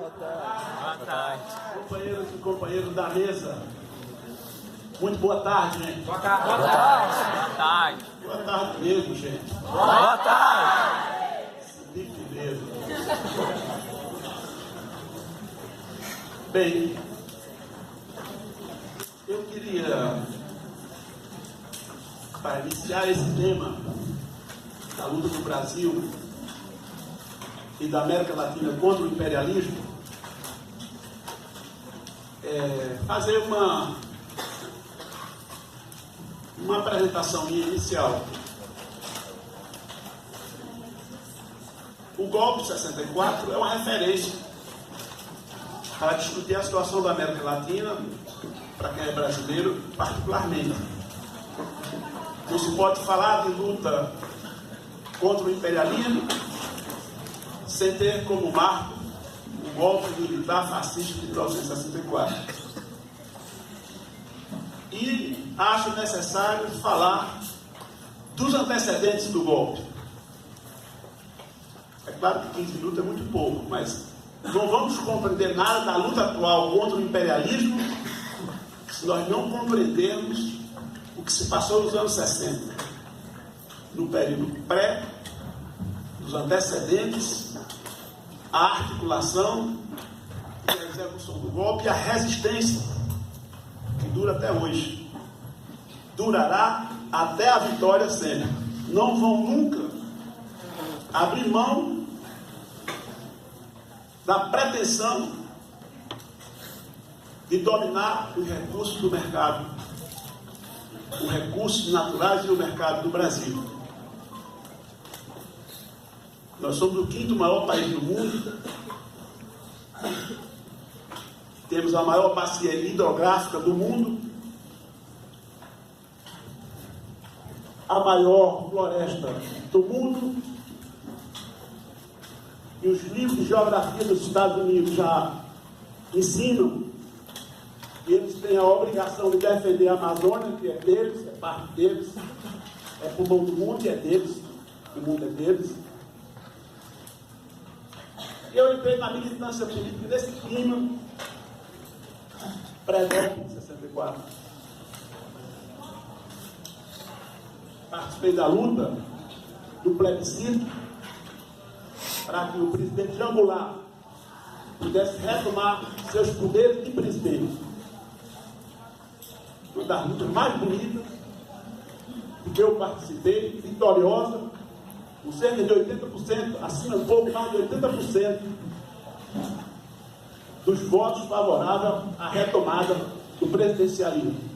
Boa tarde. Companheiros e companheiros da mesa. Muito boa tarde, gente. Boa tarde. Boa tarde. Boa tarde mesmo, gente. Boa tarde. Que beleza. Bem, eu queria, para iniciar esse tema da luta do Brasil e da América Latina contra o imperialismo, fazer uma apresentação minha inicial. O golpe de 64 é uma referência para discutir a situação da América Latina, para quem é brasileiro, particularmente. Não se pode falar de luta contra o imperialismo sem ter como marco o golpe militar fascista de 1964. E acho necessário falar dos antecedentes do golpe. É claro que 15 minutos é muito pouco, mas não vamos compreender nada da luta atual contra o imperialismo se nós não compreendermos o que se passou nos anos 60, no período pré, dos antecedentes, a articulação e a execução do golpe e a resistência que dura até hoje. Durará até a vitória sempre. Não vão nunca abrir mão da pretensão de dominar os recursos do mercado, os recursos naturais e o mercado do Brasil. Nós somos o quinto maior país do mundo, temos a maior bacia hidrográfica do mundo, a maior floresta do mundo, e os livros de geografia dos Estados Unidos já ensinam que eles têm a obrigação de defender a Amazônia, que é deles, é parte deles, é pulmão do mundo, é deles, o mundo é deles. E eu entrei na militância política nesse clima pré-golpe de 64. Participei da luta do plebiscito para que o presidente Jean Goulart pudesse retomar seus poderes de presidente. Uma das lutas mais bonitas que eu participei, vitoriosa, com cerca de 80%, acima de pouco mais de 80% dos votos favoráveis à retomada do presidencialismo.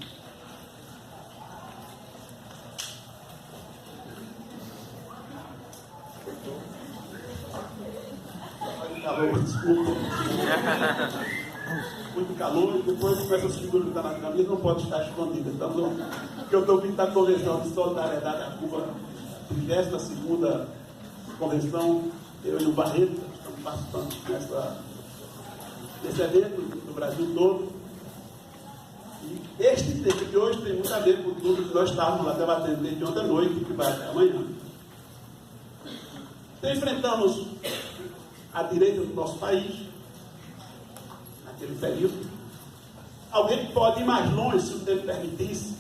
Desculpa. Muito calor, e depois com essa figura que está na camisa não pode estar escondida. Então, porque eu estou vindo da Convenção de Solidariedade a Cuba, 32ª Convenção, eu e o Barreto estamos participando desse evento no Brasil todo. E este tema de hoje tem muito a ver com tudo que nós estávamos lá debatendo desde ontem à noite e que vai até amanhã. Então, enfrentamos a direita do nosso país, naquele período. Alguém pode ir mais longe, se o tempo permitisse,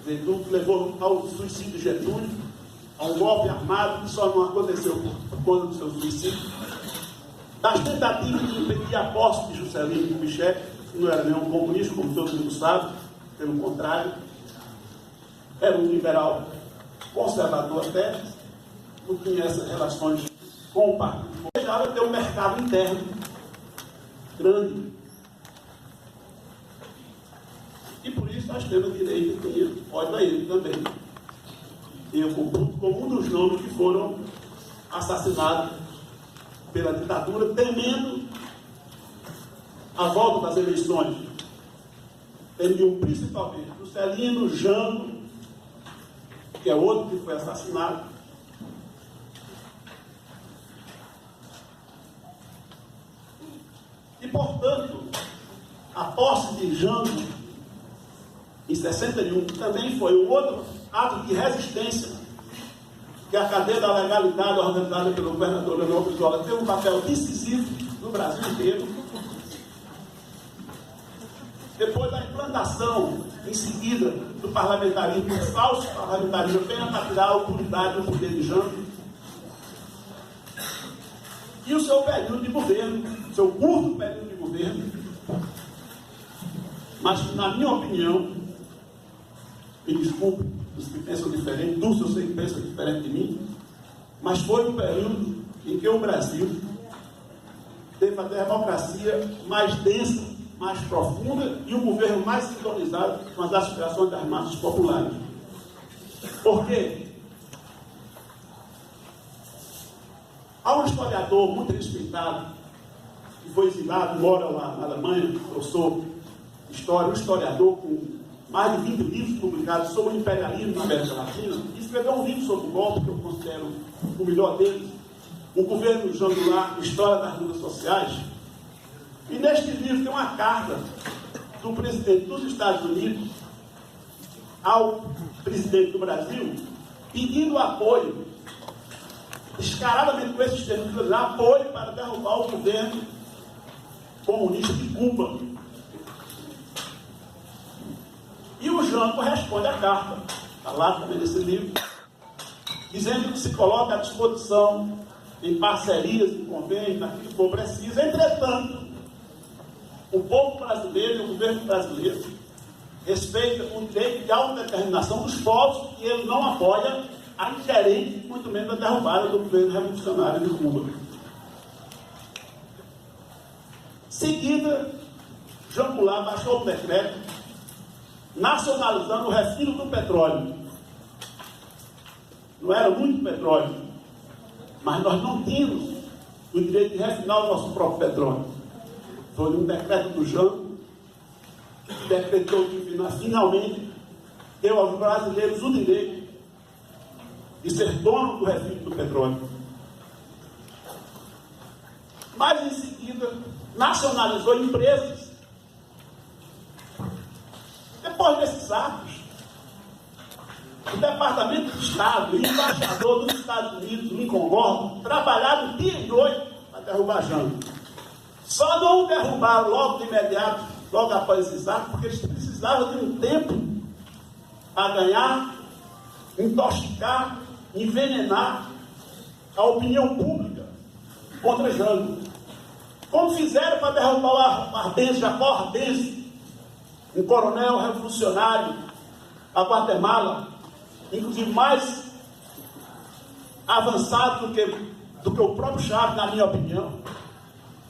que levou ao suicídio de Getúlio, a um golpe armado que só não aconteceu por conta do seu suicídio, das tentativas de impedir a posse de Juscelino Kubitschek, que não era nenhum comunista, como todo mundo sabe, pelo contrário, era um liberal conservador até, não tinha essas relações com o partido. Desejava ter um mercado interno grande. E por isso a extrema-direita tinha ódio a ele também. Eu, como um dos nomes que foram assassinados pela ditadura, temendo a volta das eleições. Temiam principalmente Juscelino, Jango, que é outro que foi assassinado. E, portanto, a posse de Jango, em 61, também foi um outro ato de resistência que a cadeia da legalidade organizada pelo governador Leonel Brizola teve um papel decisivo no Brasil inteiro. Depois da implantação, em seguida, do parlamentarismo, do falso parlamentarismo, apenas para tirar a autoridade do poder de Jango, e o seu período de governo, seu curto período de governo, mas, na minha opinião, me desculpe os que pensam diferente, eu sei que pensam diferente de mim, mas foi um período em que o Brasil teve a democracia mais densa, mais profunda e um governo mais sintonizado com as aspirações das massas populares. Por quê? Há um historiador muito respeitado, que foi exilado, mora lá na Alemanha, professor de história, um historiador com mais de 20 livros publicados sobre o imperialismo na América Latina, e escreveu um livro sobre o golpe, que eu considero o melhor deles, o governo Jango Goulart, História das Lutas Sociais. E neste livro tem uma carta do presidente dos Estados Unidos ao presidente do Brasil, pedindo apoio, descaradamente com esses termos, apoio para derrubar o governo comunista de Cuba. E o Jango responde à carta, está lá também nesse livro, dizendo que se coloca à disposição em parcerias, em convênios, naquilo que for preciso. Entretanto, o povo brasileiro e o governo brasileiro respeita o direito de autodeterminação dos povos e ele não apoia a ingerência, muito menos a derrubada do governo revolucionário de Cuba. Em seguida, Jango Goulart baixou o decreto nacionalizando o refino do petróleo. Não era muito petróleo, mas nós não tínhamos o direito de refinar o nosso próprio petróleo. Foi um decreto do Jango que decretou que finalmente deu aos brasileiros o direito de ser dono do refino do petróleo. Mas em seguida nacionalizou empresas. Depois desses atos, o Departamento de Estado e o embaixador dos Estados Unidos, Lincoln Gordon, trabalharam dia e noite para derrubar Jango. Só não derrubaram logo de imediato, logo após esses atos, porque eles precisavam de um tempo para ganhar, intoxicar, envenenar a opinião pública contra Jango. Como fizeram para derrubar o Arbenz, Jacó Arbenz, um coronel revolucionário da Guatemala, inclusive mais avançado do que o próprio Chaves, na minha opinião.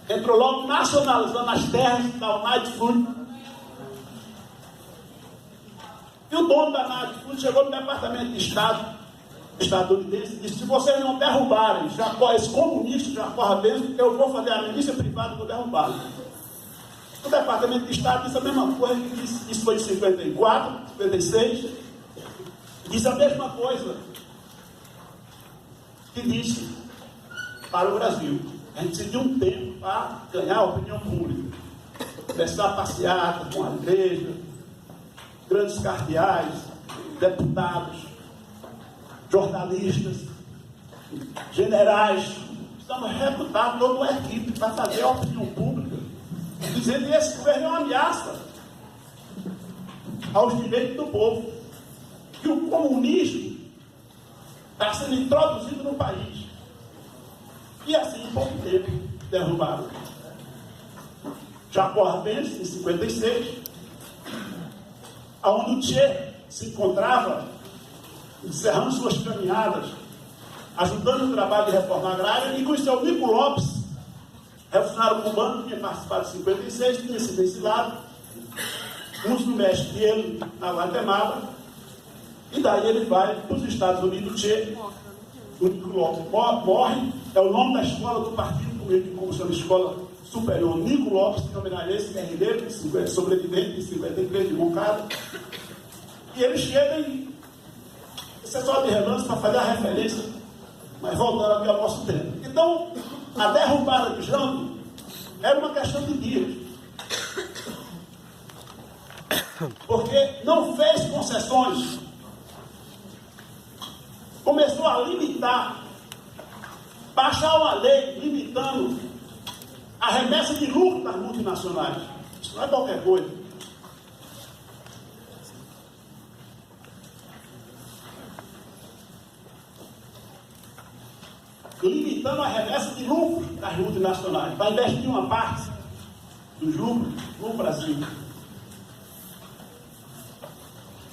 Entrou logo nacionalizando as terras da United Fruit. E o dono da United Fruit chegou no Departamento de Estado estadunidense e disse: se vocês não derrubarem esse comunista Jacó Arbenz, eu vou fazer a milícia privada e vou derrubá-lo. O Departamento de Estado disse a mesma coisa, isso foi em 54, 56, disse a mesma coisa que disse para o Brasil. A gente precisa de um tempo para ganhar a opinião pública. Começar passeata com a igreja, grandes cardeais, deputados, jornalistas, generais. Precisamos recrutar toda uma equipe para fazer a opinião pública, dizendo que esse governo é uma ameaça aos direitos do povo, que o comunismo está sendo introduzido no país. E assim, em pouco tempo, derrubaram Jacó Arbenz, em 56, onde o Che se encontrava encerrando suas caminhadas, ajudando o trabalho de reforma agrária, e com o seu Nico Lopes, revolucionário cubano, que tinha participado de 56, tinha sido exilado, uns no México e ele na Guatemala, e daí ele vai para os Estados Unidos. O Che, o Nico Lopes morre, é o nome da escola do partido político, como chama Escola Superior Nico Lopes, que é esse guerrilheiro, sobrevivente de 53 de Moncada, e ele chega e isso é só de relance para fazer a referência, mas voltando aqui ao nosso tempo. Então, a derrubada de Jango era uma questão de dias, porque não fez concessões. começou a limitar, baixar uma lei limitando a remessa de lucro das multinacionais. Isso não é qualquer coisa. Limitando a remessa de lucro das multinacionais, para investir uma parte dos lucros no Brasil.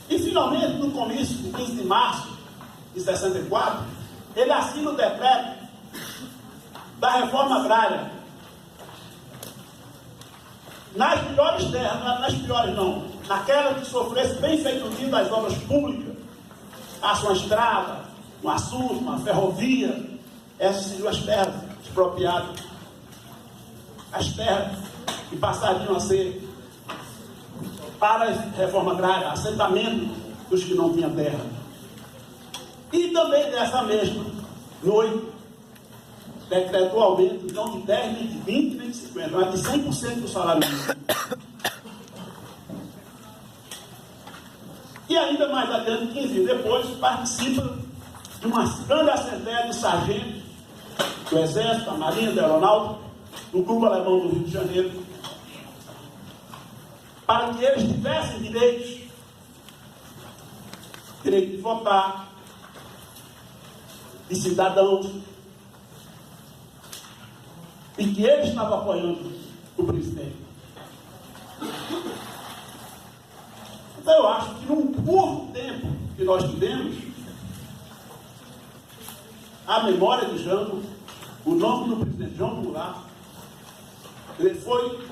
E finalmente, no comício de 15 de março de 64, ele assina o decreto da reforma agrária. Nas piores terras, nas piores não, naquela que sofresse benfeitoria das obras públicas, faça uma estrada, um açude, uma ferrovia, essas seriam as terras expropriadas. As terras que passariam a ser para a reforma agrária, assentamento dos que não tinham terra. E também dessa mesma noite, decretou aumento não de 10, nem de 20, nem de 50, mas de 100% do salário mínimo. E ainda mais adiante, 15 dias depois, participa de uma grande assembleia de sargentos do Exército, da Marinha, da Aeronáutica, do Clube Alemão do Rio de Janeiro, para que eles tivessem direito de votar, de cidadãos, e que ele estava apoiando o presidente. Então eu acho que num curto tempo que nós tivemos, a memória de Jango, o nome do presidente João Goulart, ele foi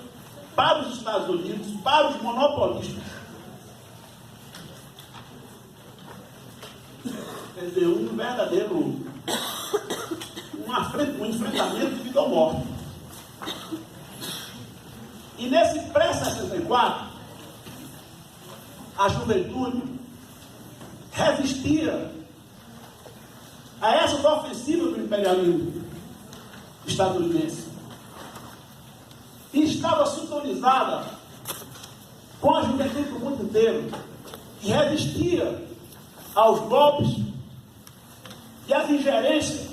para os Estados Unidos, para os monopolistas. Quer dizer, um verdadeiro um enfrentamento de vida ou morte. E nesse pré-64, a juventude resistia a essas ofensivas do imperialismo estadunidense. E estava sintonizada com a juventude do mundo inteiro, que resistia aos golpes e às ingerências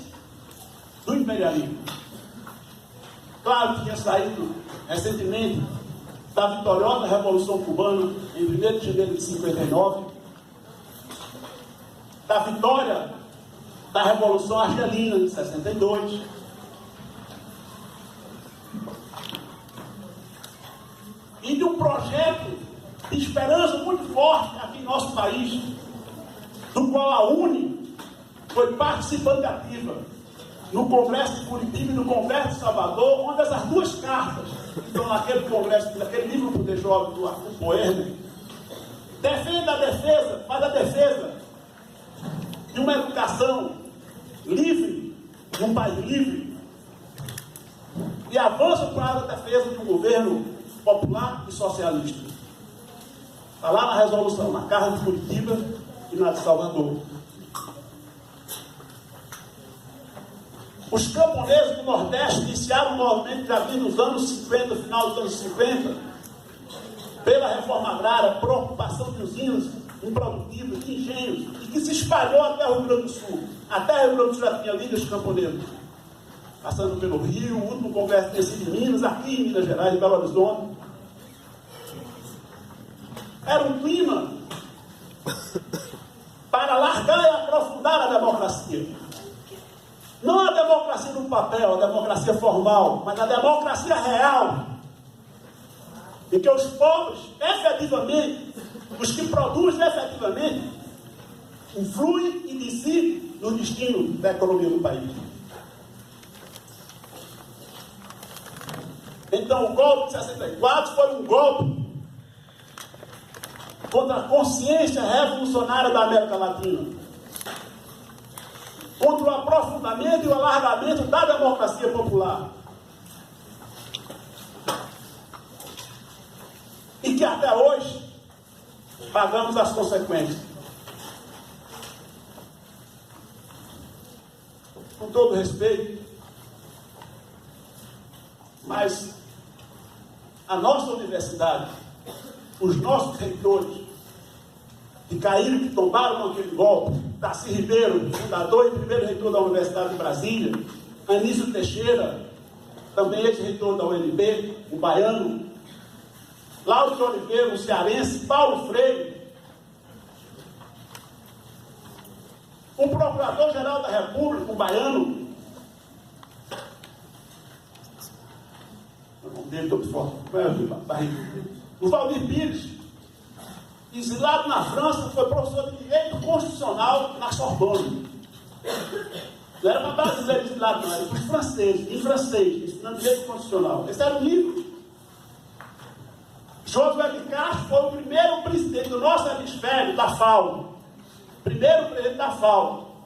do imperialismo. Claro que tinha saído recentemente da vitoriosa Revolução Cubana, em 1º de janeiro de 59, da vitória da Revolução Argelina, de 62, e de um projeto de esperança muito forte aqui em nosso país, do qual a UNE foi participante ativa no Congresso de Curitiba e no Congresso de Salvador, onde essas duas cartas que estão naquele congresso, naquele livro para o poder jovem do Arthur Poerner, defende a defesa, faz a defesa de uma educação livre, de um país livre, e avança para a defesa de um governo popular e socialista. Está lá na resolução, na carta de Curitiba e na de Salvador. Os camponeses do Nordeste iniciaram um movimento já vinha nos anos 50, final dos anos 50, pela reforma agrária, por ocupação de usinas improdutivas, de engenhos, e que se espalhou até o Rio Grande do Sul. Até o Rio Grande do Sul já tinha líderes camponeses. Passando pelo Rio, o último congresso tinha sido em Minas, aqui em Minas Gerais, em Belo Horizonte. Era um clima para largar e aprofundar a democracia. Não a democracia no papel, a democracia formal, mas a democracia real, em que os povos, efetivamente, os que produzem efetivamente, influem e decidem no destino da economia do país. Então, o golpe de 64 foi um golpe contra a consciência revolucionária da América Latina, contra o aprofundamento e o alargamento da democracia popular. E que até hoje pagamos as consequências. Com todo respeito, mas a nossa universidade, os nossos reitores, que caíram, que tombaram aquele golpe, Darcy Ribeiro, fundador e primeiro reitor da Universidade de Brasília, Anísio Teixeira, também ex-reitor da UNB, um baiano, Lauro de Oliveira, um cearense, Paulo Freire, o Procurador-Geral da República, um baiano, o Valdir Pires, exilado na França, foi professor de Direito Constitucional na Sorbonne. Não era para brasileiro exilado, não, era para os franceses, em francês, ensinando Direito Constitucional. Esse era o nível. Josué de Castro foi o primeiro presidente do nosso hemisfério, da FAO. Primeiro presidente da FAO,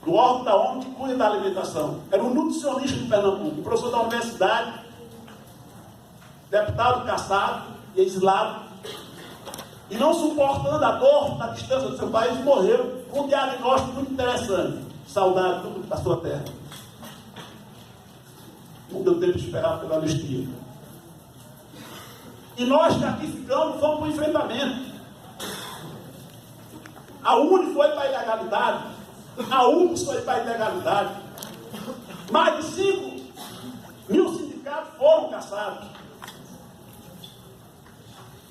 do órgão da ONU que cuida da alimentação. Era um nutricionista de Pernambuco, professor da universidade, deputado caçado e exilado, e não suportando a dor da distância do seu país, morreu com um diagnóstico muito interessante. Saudade da sua terra. Não deu tempo de esperar pela anistia. E nós que aqui ficamos, fomos para o enfrentamento. A UNE foi para a ilegalidade. A UNES foi para a ilegalidade. Mais de 5 mil sindicatos foram caçados.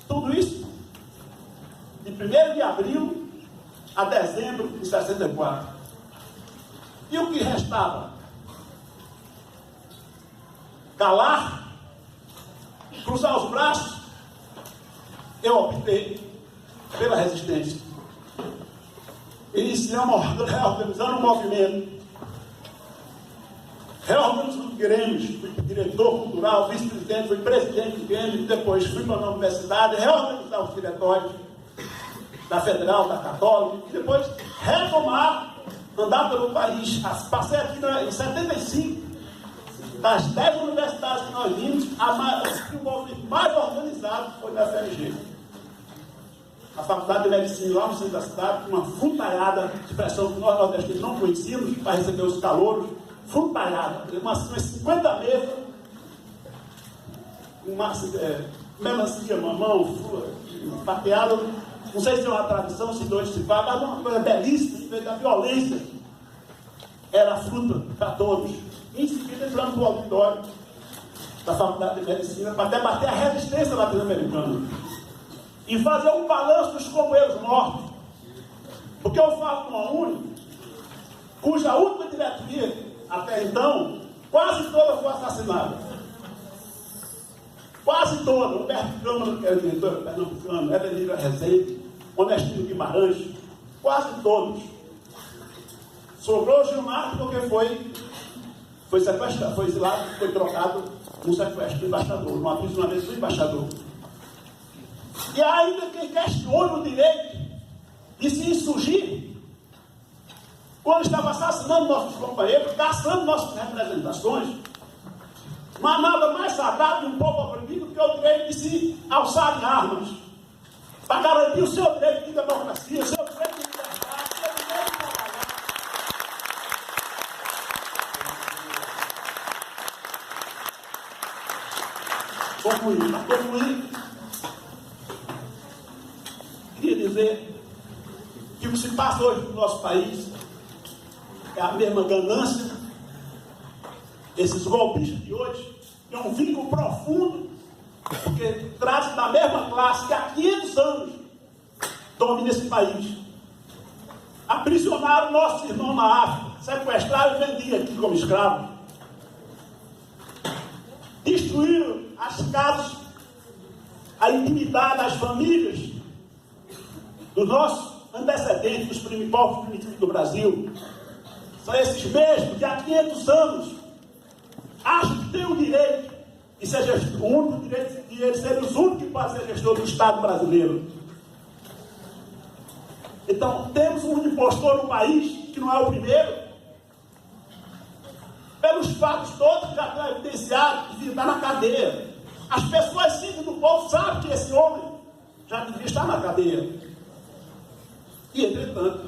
Tudo isso de 1º de abril a dezembro de 64. E o que restava? Calar? Cruzar os braços? Eu optei pela resistência. Iniciamos reorganizando um movimento. Reorganizando grêmios. Fui diretor cultural, vice-presidente, fui presidente de grêmio, depois fui para a universidade, reorganizar os diretórios da Federal, da Católica, e depois retomar, andar pelo país. Passei aqui em 75, das 10 universidades que nós vimos, o movimento mais organizado foi da FRG. A Faculdade de Medicina lá no centro da cidade, uma frutalhada, expressão que nós nordestinos não conhecíamos, para receber os calouros, frutalhada, umas 50 mesas, melancia, mamão, pateada, não sei se é uma tradição, se dois se fala, mas uma coisa belíssima, em vez da violência, era fruta para todos. Em seguida, entramos no auditório da Faculdade de Medicina para debater a resistência latino-americana e fazer um balanço dos companheiros mortos. Porque eu falo de uma UNE cuja última diretoria, até então, quase toda foi assassinada. Quase toda. Humberto Câmara, que era diretor pernambucano, Edenira Rezende, Onestino Guimarães, quase todos. Sobrou o Gilmar porque foi sequestrado, foi exilado, foi trocado no sequestro do embaixador, no aprisionamento do embaixador. E ainda quem questiona o direito de se insurgir, quando estava assassinando nossos companheiros, caçando nossas representações, não há nada mais sagrado de um povo oprimido que o direito de se alçar em armas, para garantir o seu direito de democracia, o seu direito de liberdade, o seu direito de trabalhar. Para concluir, queria dizer que o que se passa hoje no nosso país é a mesma ganância. Esses golpistas de hoje têm um vínculo profundo, porque trazem da mesma classe que há 500 anos domina esse país. Aprisionaram nossos irmãos na África, sequestraram e vendiam aqui como escravos. Destruíram as casas, a intimidade das famílias dos nossos antecedentes, dos povos primitivos do Brasil. São esses mesmos que há 500 anos acham que têm o direito de ser gestor, o único direito de eles serem os únicos que podem ser gestor do Estado brasileiro. Então, temos um impostor no país, que não é o primeiro, pelos fatos todos que já estão evidenciados, de estar na cadeia. As pessoas simples do povo sabem que esse homem já devia estar na cadeia. E, entretanto,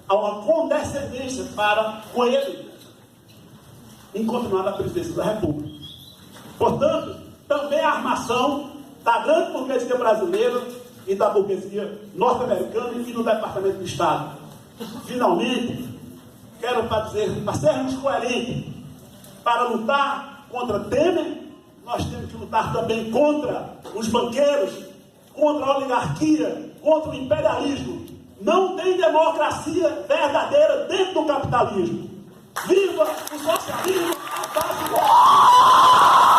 há uma condescendência para com ele em continuar na presidência da República. Portanto, também a armação da grande burguesia brasileira e da burguesia norte-americana e do Departamento de Estado. Finalmente, quero dizer, para sermos coerentes, para lutar contra Temer, nós temos que lutar também contra os banqueiros, contra a oligarquia, contra o imperialismo. Não tem democracia verdadeira dentro do capitalismo. Viva o socialismo à base do...